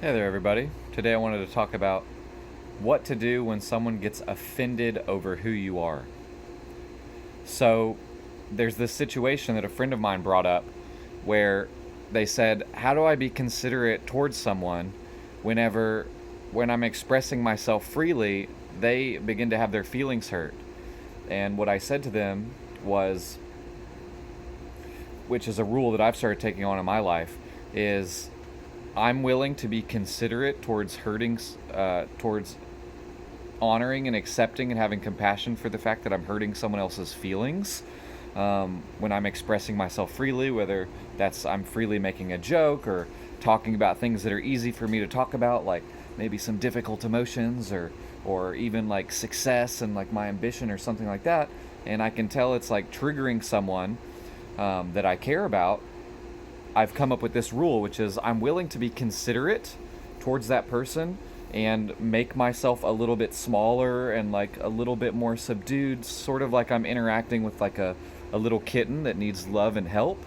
Hey there, everybody. Today I wanted to talk about what to do when someone gets offended over who you are. So, there's this situation that a friend of mine brought up where they said, how do I be considerate towards someone whenever, when I'm expressing myself freely, they begin to have their feelings hurt? And what I said to them was, which is a rule that I've started taking on in my life, is I'm willing to be considerate towards towards honoring and accepting and having compassion for the fact that I'm hurting someone else's feelings when I'm expressing myself freely, whether that's I'm freely making a joke or talking about things that are easy for me to talk about, like maybe some difficult emotions or even like success and like my ambition or something like that. And I can tell it's like triggering someone that I care about. I've come up with this rule, which is I'm willing to be considerate towards that person and make myself a little bit smaller and like a little bit more subdued, sort of like I'm interacting with like a little kitten that needs love and help.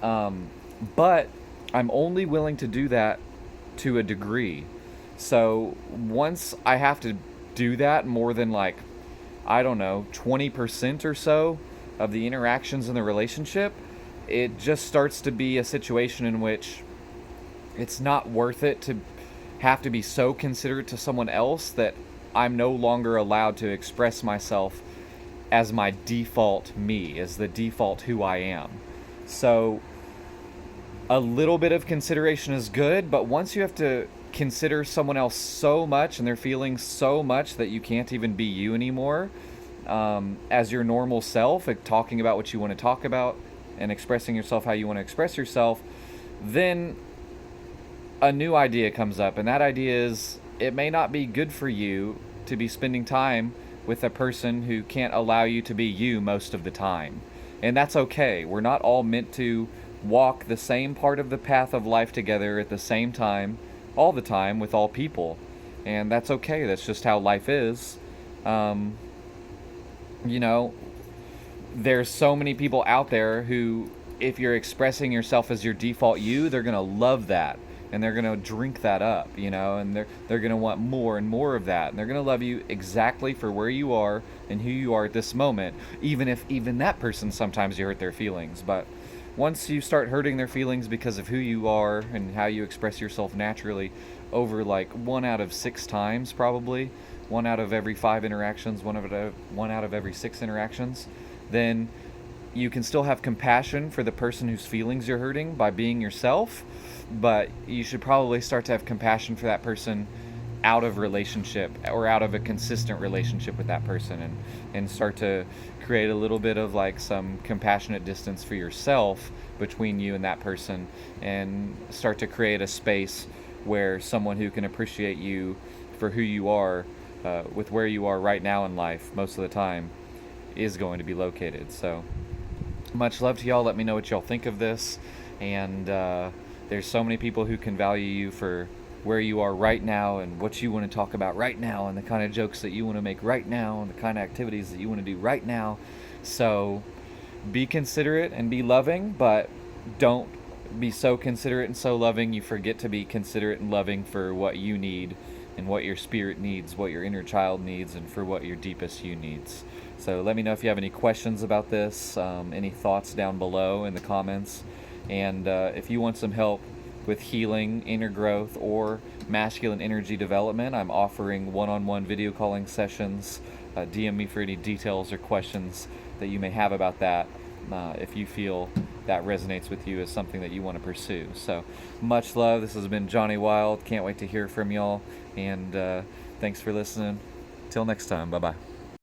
But I'm only willing to do that to a degree. So once I have to do that more than like, I don't know, 20% or so of the interactions in the relationship, it just starts to be a situation in which it's not worth it to have to be so considerate to someone else that I'm no longer allowed to express myself as my default me, as the default who I am. So a little bit of consideration is good, but once you have to consider someone else so much and their feelings so much that you can't even be you anymore, as your normal self, like talking about what you want to talk about and expressing yourself how you want to express yourself, then a new idea comes up. And that idea is it may not be good for you to be spending time with a person who can't allow you to be you most of the time. And that's okay. We're not all meant to walk the same part of the path of life together at the same time, all the time, with all people. And that's okay. That's just how life is. Um, you know, there's so many people out there who, if you're expressing yourself as your default you, they're gonna love that and they're gonna drink that up, and they're gonna want more and more of that, and they're gonna love you exactly for where you are and who you are at this moment, even if even that person sometimes you hurt their feelings. But once you start hurting their feelings because of who you are and how you express yourself naturally, over like 1 out of 6 times, probably 1 out of every 5 interactions, one out of every 6 interactions, then you can still have compassion for the person whose feelings you're hurting by being yourself, but you should probably start to have compassion for that person out of relationship or out of a consistent relationship with that person, and start to create a little bit of like some compassionate distance for yourself between you and that person, and start to create a space where someone who can appreciate you for who you are, with where you are right now in life most of the time, is going to be located. So much love to y'all. Let me know what y'all think of this. And there's so many people who can value you for where you are right now and what you want to talk about right now and the kind of jokes that you want to make right now and the kind of activities that you want to do right now. So be considerate and be loving, but don't be so considerate and so loving you forget to be considerate and loving for what you need and what your spirit needs, what your inner child needs, and for what your deepest you needs. So let me know if you have any questions about this, any thoughts down below in the comments. And if you want some help with healing, inner growth, or masculine energy development, I'm offering one-on-one video calling sessions. DM me for any details or questions that you may have about that, if you feel that resonates with you as something that you want to pursue. So much love. This has been Jonny Wyld. Can't wait to hear from y'all. And thanks for listening. Till next time. Bye-bye.